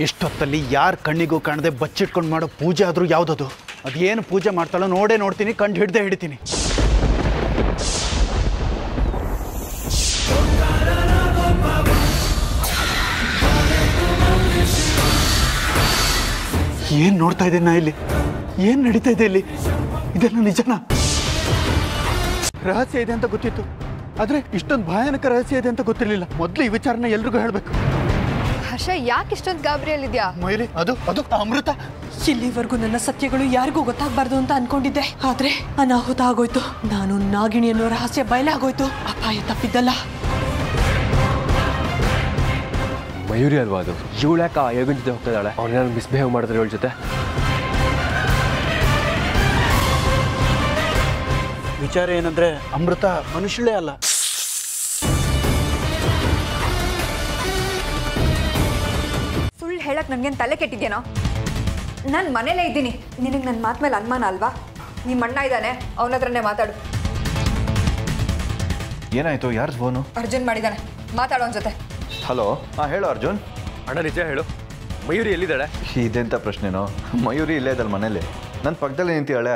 ಇಷ್ಟೊತ್ತಲ್ಲಿ ಯಾರ ಕಣ್ಣಿಗೂ ಕಾಣದೆ ಬಚ್ಚಿಟ್ಕೊಂಡು ಮಾಡೋ ಪೂಜೆ ಆದರೂ ಯಾವುದದು? ಅದೇನು ಪೂಜೆ ಮಾಡ್ತಾಳೋ ನೋಡ್ತೀನಿ, ಕಂಡು ಹಿಡ್ದೇ ಹಿಡಿತೀನಿ. ಏನು ನೋಡ್ತಾ ಇದ್ದೇನೆ ನಾ ಇಲ್ಲಿ? ಏನು ನಡೀತಾ ಇದೆ ಇಲ್ಲಿ? ಇದೆಲ್ಲ ನಿಜನಾ? ರಹಸ್ಯ ಇದೆ ಅಂತ ಗೊತ್ತಿತ್ತು, ಆದರೆ ಇಷ್ಟೊಂದು ಭಯಾನಕ ರಹಸ್ಯ ಇದೆ ಅಂತ ಗೊತ್ತಿರಲಿಲ್ಲ. ಮೊದಲು ಈ ವಿಚಾರನ ಎಲ್ರಿಗೂ ಹೇಳಬೇಕು. ಹರ್ಷ, ಯಾಕೆ ಇಷ್ಟೊಂದು ಗಾಬರಿಯಲ್ಲಿದ್ಯಾ? ಮೊಯ್ಲಿ, ಅದು ಅಮೃತ. ಇಲ್ಲಿವರೆಗೂ ನನ್ನ ಸತ್ಯಗಳು ಯಾರಿಗೂ ಗೊತ್ತಾಗಬಾರ್ದು ಅಂತ ಅನ್ಕೊಂಡಿದ್ದೆ, ಆದ್ರೆ ಅನಾಹುತ ಆಗೋಯ್ತು. ನಾನು ನಾಗಿಣಿ ಅನ್ನೋ ರಹಸ್ಯ ಬಯಲಾಗೋಯ್ತು. ಅಪಾಯ ತಪ್ಪಿದ್ದಲ್ಲ. ಮಯೂರಿ ಅಲ್ವಾ ಅದು? ಇವಳು ಯಾಕೆ ಆ ಯೋಗನ್ ಜೊತೆ ಹೋಗ್ತಾ ಇದ್ದಾಳೆ? ಅವ್ರನ್ನ ಮಿಸ್ಬಿಹೇವ್ ಮಾಡಿದ್ರೆ ಇವಳ ಜೊತೆ. ವಿಚಾರ ಏನಂದ್ರೆ ಅಮೃತ ಮನುಷ್ಯಳೇ ಅಲ್ಲ. ಸುಳ್ಳು ಹೇಳಕ್ ನನ್ಗೇನು ತಲೆ ಕೆಟ್ಟಿದ್ಯೇನೋ? ನಾನು ಮನೇಲೇ ಇದ್ದೀನಿ. ನಿನಗೆ ನನ್ನ ಮಾತು ಮೇಲೆ ಅನುಮಾನ ಅಲ್ವಾ? ನಿಮ್ಮ ಅಣ್ಣ ಇದ್ದಾನೆ, ಅವನ ಹತ್ರನೇ ಮಾತಾಡು. ಏನಾಯ್ತು? ಯಾರು ಫೋನು? ಅರ್ಜುನ್ ಮಾಡಿದ್ದಾನೆ, ಮಾತಾಡೋ ಅವನ ಜೊತೆ. ಹಲೋ, ಹೇಳು ಅರ್ಜುನ್. ಅಣ್ಣ ನಿಜ ಹೇಳು, ಮಯೂರಿ ಎಲ್ಲಿದ್ದಾಳೆ? ಇದೆಂತ ಪ್ರಶ್ನೆನೋ? ಮಯೂರಿ ಇಲ್ಲೇ ಇದ್ದಲ್ಲ ಮನೇಲಿ, ನನ್ನ ಪಕ್ಕದಲ್ಲೇ ನಿಂತಿದ್ದಾಳೆ.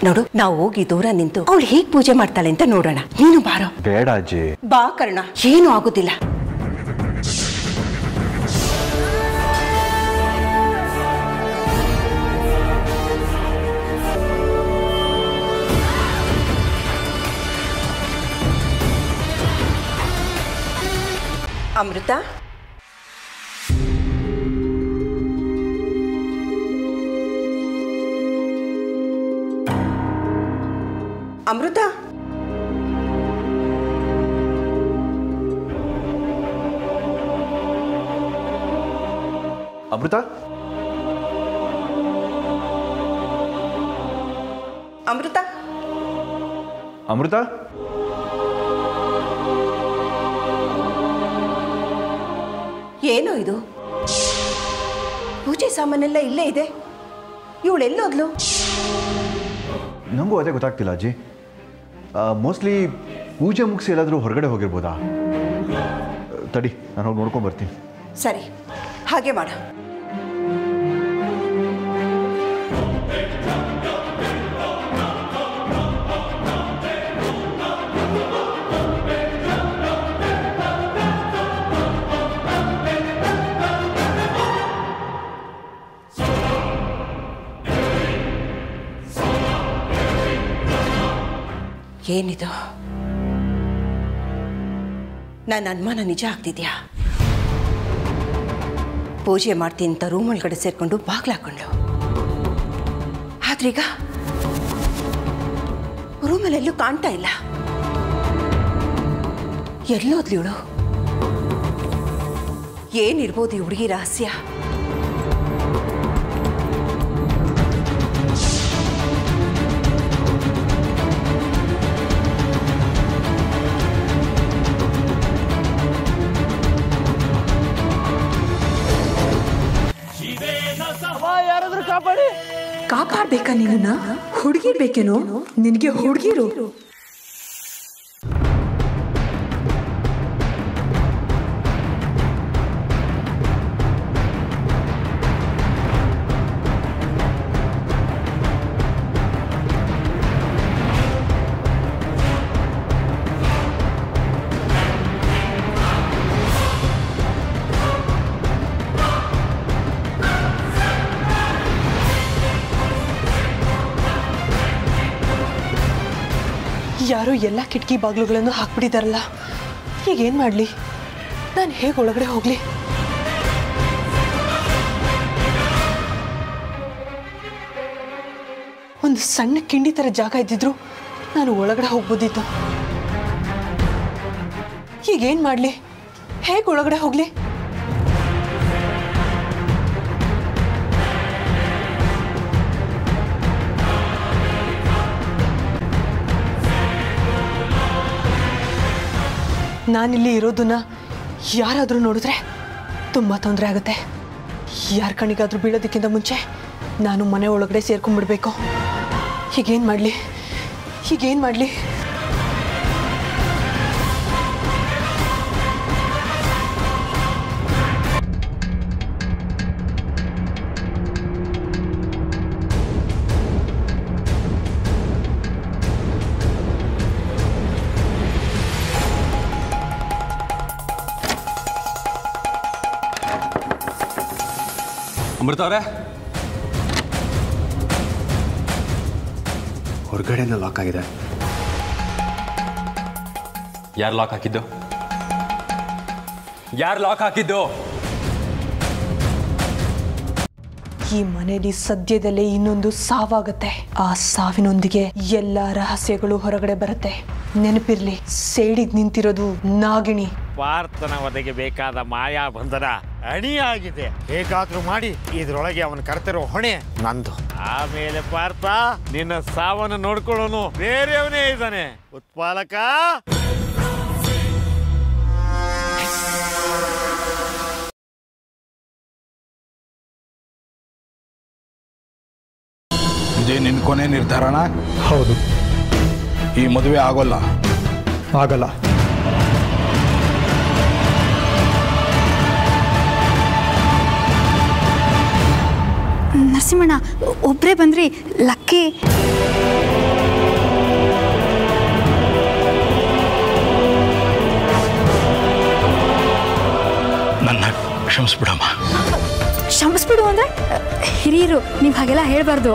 ನೋಡು, ನಾವು ಹೋಗಿ ದೂರ ನಿಂತು ಅವಳು ಹೇಗ್ ಪೂಜೆ ಮಾಡ್ತಾಳೆ ಅಂತ ನೋಡೋಣ. ನೀನು ಬಾರೋ. ಬೇಡ ಅಜ್ಜಿ. ಬಾ ಕರ್ಣ, ಏನು ಆಗುದಿಲ್ಲ. ಅಮೃತ, ಅಮೃತ, ಅಮೃತ, ಅಮೃತ, ಅಮೃತ. ಏನೋ ಇದು? ಪೂಜೆ ಸಾಮಾನೆಲ್ಲ ಇಲ್ಲೇ ಇದೆ, ಇವಳೆಲ್ಲೋದ್ಲು? ನನಗೂ ಅದೇ ಗೊತ್ತಾಗ್ತಿಲ್ಲ ಅಜ್ಜಿ. ಮೋಸ್ಟ್ಲಿ ಪೂಜೆ ಮುಗಿಸಿ ಎಲ್ಲಾದರೂ ಹೊರಗಡೆ ಹೋಗಿರ್ಬೋದಾ? ತಡಿ, ನಾನು ಹೋಗಿ ನೋಡ್ಕೊಂಡು ಬರ್ತೀನಿ. ಸರಿ, ಹಾಗೆ ಮಾಡ. ಏನಿದು? ನನ್ನ ಅನುಮಾನ ನಿಜ ಆಗ್ತಿದ್ಯಾ? ಪೂಜೆ ಮಾಡ್ತೀನಿ ಅಂತ ರೂಮ್ ಒಳಗಡೆ ಸೇರ್ಕೊಂಡು ಬಾಗ್ಲಾಕೊಂಡು, ಆದ್ರೀಗ ರೂಮಲ್ಲೆಲ್ಲೂ ಕಾಣ್ತಾ ಇಲ್ಲ. ಎಲ್ಲೋದ್ಲಿ ಇವಳು? ಏನಿರ್ಬೋದು ಈ ಹುಡುಗಿ ರಹಸ್ಯ? ಕಾಪಾಡ್ಬೇಕಾ ನಿನ್ನ? ಹುಡುಗಿ ಬೇಕೇನೋ ನಿನಗೆ? ಹುಡುಗಿರು ಯಾರೋ ಎಲ್ಲ ಕಿಟಕಿ ಬಾಗಿಲುಗಳನ್ನು ಹಾಕ್ಬಿಟ್ಟಿದಾರಲ್ಲ. ಈಗ ಏನು ಮಾಡಲಿ? ನಾನು ಹೇಗೆ ಒಳಗಡೆ ಹೋಗಲಿ? ಒಂದು ಸಣ್ಣ ಕಿಂಡಿ ಥರ ಜಾಗ ಇದ್ದಿದ್ರು ನಾನು ಒಳಗಡೆ ಹೋಗ್ಬೋದಿತ್ತು. ಈಗೇನು ಮಾಡಲಿ? ಹೇಗೆ ಒಳಗಡೆ ಹೋಗಲಿ? ನಾನಿಲ್ಲಿ ಇರೋದನ್ನ ಯಾರಾದರೂ ನೋಡಿದ್ರೆ ತುಂಬ ತೊಂದರೆ ಆಗುತ್ತೆ. ಯಾರ ಕಣಿಗಾದರೂ ಬೀಳೋದಕ್ಕಿಂತ ಮುಂಚೆ ನಾನು ಮನೆ ಒಳಗಡೆ ಸೇರ್ಕೊಂಡ್ಬಿಡ್ಬೇಕು. ಹೀಗೇನು ಮಾಡಲಿ? ಅಮೃತ ಅವರೇ, ಹೊರಗಡೆನ ಲಾಕ್ ಆಗಿದೆ. ಯಾರು ಲಾಕ್ ಹಾಕಿದ್ದು? ಈ ಮನೆಯಲ್ಲಿ ಸದ್ಯದಲ್ಲೇ ಇನ್ನೊಂದು ಸಾವಾಗುತ್ತೆ. ಆ ಸಾವಿನೊಂದಿಗೆ ಎಲ್ಲ ರಹಸ್ಯಗಳು ಹೊರಗಡೆ ಬರುತ್ತೆ. ನೆನಪಿರ್ಲಿ, ಸೇಡಿಗೆ ನಿಂತಿರೋದು ನಾಗಿಣಿ. ಪಾರ್ಥನ ವಧೆಗೆ ಬೇಕಾದ ಮಾಯಾ ಬಂಧನ ಅಣಿಯಾಗಿದೆ. ಹೇಗಾದ್ರೂ ಮಾಡಿ ಇದ್ರೊಳಗೆ ಅವನು ಕರೆತಿರೋ ಹೊಣೆ ನಂದು. ಆಮೇಲೆ ಪಾರ್ಥ ನಿನ್ನ ಸಾವನ್ನು ನೋಡ್ಕೊಳ್ಳೋನು ಬೇರೆಯವನೇ ಇದ್ದಾನೆ. ಉತ್ಪಾಲಕ, ಇದೇ ನಿನ್ನ ಕೊನೆ ನಿರ್ಧಾರನ? ಹೌದು. ಈ ಮದುವೆ ಆಗಲ್ಲ. ನರಸಿಂಹಣ್ಣ, ಒಬ್ಬರೇ ಬಂದ್ರಿ. ಲಕ್ಕಿ. ನನ್ನ ಕ್ಷಮಿಸ್ಬಿಡಮ್ಮ. ಕ್ಷಮಿಸ್ಬಿಡು ಅಂದ್ರೆ? ಹಿರಿಯರು, ನೀವು ಹಾಗೆಲ್ಲ ಹೇಳ್ಬಾರ್ದು.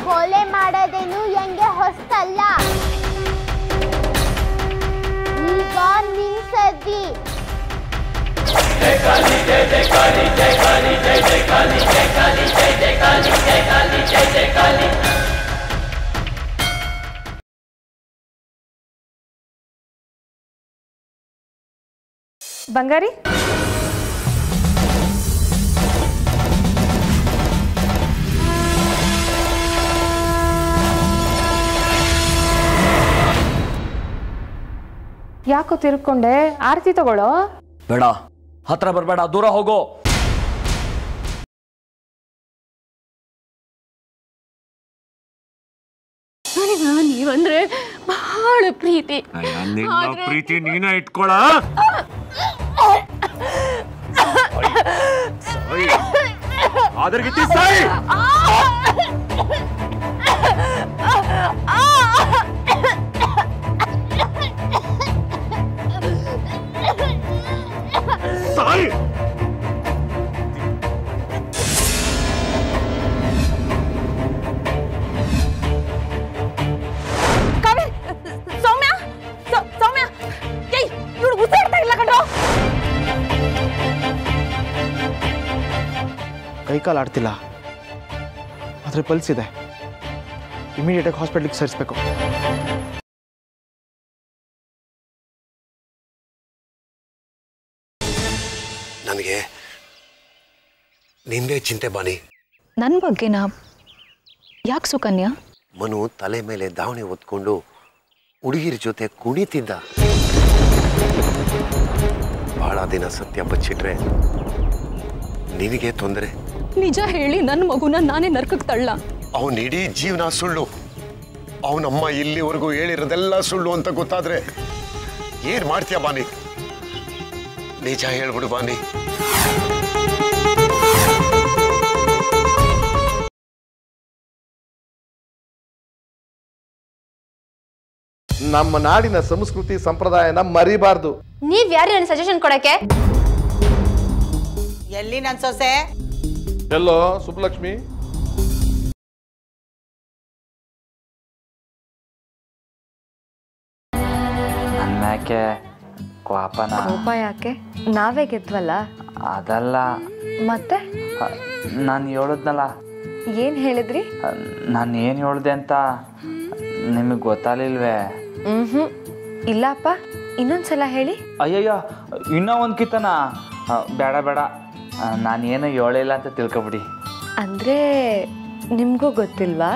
ಕೊಲೆ ಮಾಡೋದೇನು ಹೆಂಗೆ ಹೊಸ್ತಲ್ಲ. ಈಗ ನಿನ್ಸದ್ದಿ. ಬಂಗಾರಿ, ಯಾಕೋ ತಿರ್ಕೊಂಡೆ? ಆರತಿ ತಗೊಳ್ಳೋ. ಬೇಡ, ಹತ್ರ ಬರಬೇಡ, ದೂರ ಹೋಗೋ. ನೀವಂದ್ರೆ ಬಹಳ ಪ್ರೀತಿ. ಪ್ರೀತಿ ನೀನ ಇಟ್ಕೊಳ. ಆದರ್ಗಿತ್ತಿ ಸಾಯಿ. ಸಾಯಿ. ಸೌಮ್ಯ, ಇವ್ರು ಉಸಿರಾಡ್ತಾ ಇಲ್ಲ ಕಣ್ರೋ. ಕೈಕಾಲು ಆಡ್ತಿಲ್ಲ, ಆದರೆ ಪಲ್ಸ್ ಇದೆ. ಇಮಿಡಿಯೇಟಾಗಿ ಹಾಸ್ಪಿಟ್ಲಿಗೆ ಸೇರಿಸ್ಬೇಕು. ನನಗೆ ನಿಂದೇ ಚಿಂತೆ ಬಾನಿ. ನನ್ನ ಬಗ್ಗೆನಾ? ಯಾಕೆ ಸುಕನ್ಯಾ? ಮನು ತಲೆ ಮೇಲೆ ದಾವಣಿ ಹೊತ್ಕೊಂಡು ಹುಡುಗಿರ ಜೊತೆ ಕುಣಿತಿದ್ದ. ಬಹಳ ದಿನ ಸತ್ಯ ಬಚ್ಚಿಟ್ರೆ ನಿನಗೆ ತೊಂದರೆ. ನಿಜ ಹೇಳಿ ನನ್ನ ಮಗುನ ನಾನೇ ನರ್ಕಕ್ಕೆ ತಳ್ಳ. ಅವನ ಇಡೀ ಜೀವನ ಸುಳ್ಳು. ಅವನಮ್ಮ ಇಲ್ಲಿವರೆಗೂ ಹೇಳಿರೋದೆಲ್ಲ ಸುಳ್ಳು ಅಂತ ಗೊತ್ತಾದ್ರೆ ಏನ್ ಮಾಡ್ತೀಯ ಬಾನಿ? ನಿಜ ಹೇಳ್ಬಿಡು ಬಾನಿ. ನಮ್ಮ ನಾಡಿನ ಸಂಸ್ಕೃತಿ ಸಂಪ್ರದಾಯನ ಮರಿಬಾರ್ದು. ನೀವ್ ಯಾರು ನನ್ನ ಸಜೆಷನ್ ಕೊಡಕ್ಕೆ? ಎಲ್ಲಿ ನನ್ನ ಸೊಸೆ? ಎಲ್ಲೋ ಸುಬ್ಬಲಕ್ಷ್ಮಿ? ನನ್ಮ್ಯಾಕೆ ಕೋಪ ಯಾಕೆ? ನಾವೇ ಗೆದ್ವಲ್ಲ. ಅದಲ್ಲ, ಮತ್ತೆ ನಾನು ಹೇಳಿದ್ನಲ್ಲ. ಏನ್ ಹೇಳಿದ್ರಿ? ನಾನು ಏನು ಹೇಳಿದೆ ಅಂತ ನಿಮಗೆ ಗೊತ್ತಾಗಲಿಲ್ವೇ? ಇಲ್ಲಪ್ಪ, ಇನ್ನೊಂದ್ಸಲ ಹೇಳಿ. ಅಯ್ಯಯ್ಯ, ಇನ್ನೂ ಒಂದು ಕಿತ್ತನ. ಬೇಡ ಬೇಡ ನಾನೇನು ಹೇಳಿಲ್ಲ ಅಂತ ತಿಳ್ಕೊಬಿಡಿ. ಅಂದರೆ ನಿಮಗೂ ಗೊತ್ತಿಲ್ವಾ?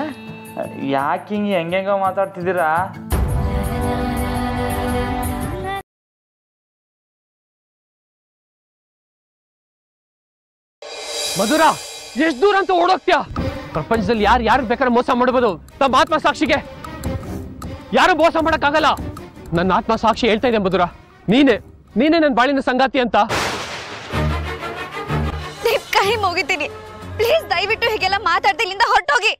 ಯಾಕೆ ಹಿಂಗೆ ಹೆಂಗೆಂಗೋ ಮಾತಾಡ್ತಿದ್ದೀರಾ? ಮಧುರ, ಎಷ್ಟು ದೂರ ಅಂತ ಓಡೋಗ್ತೀಯ? ಪ್ರಪಂಚದಲ್ಲಿ ಯಾರು ಬೇಕಾದ್ರೆ ಮೋಸ ಮಾಡಬಹುದು, ತಮ್ಮ ಆತ್ಮ ಸಾಕ್ಷಿಗೆ ಯಾರು ಮೋಸ ಮಾಡಕ್ಕಾಗಲ್ಲ. ನನ್ನ ಆತ್ಮ ಸಾಕ್ಷಿ ಹೇಳ್ತಾ ಇದೆ ಮಧುರ, ನೀನೇ ನನ್ನ ಬಾಳಿನ ಸಂಗಾತಿ ಅಂತ. ಕೈ ಮುಗಿತೀನಿ, ಪ್ಲೀಸ್ ದಯವಿಟ್ಟು ಹೀಗೆಲ್ಲ ಮಾತಾಡ್ತಿಲ್ಲಿಂದ ಹೊರಟೋಗಿ.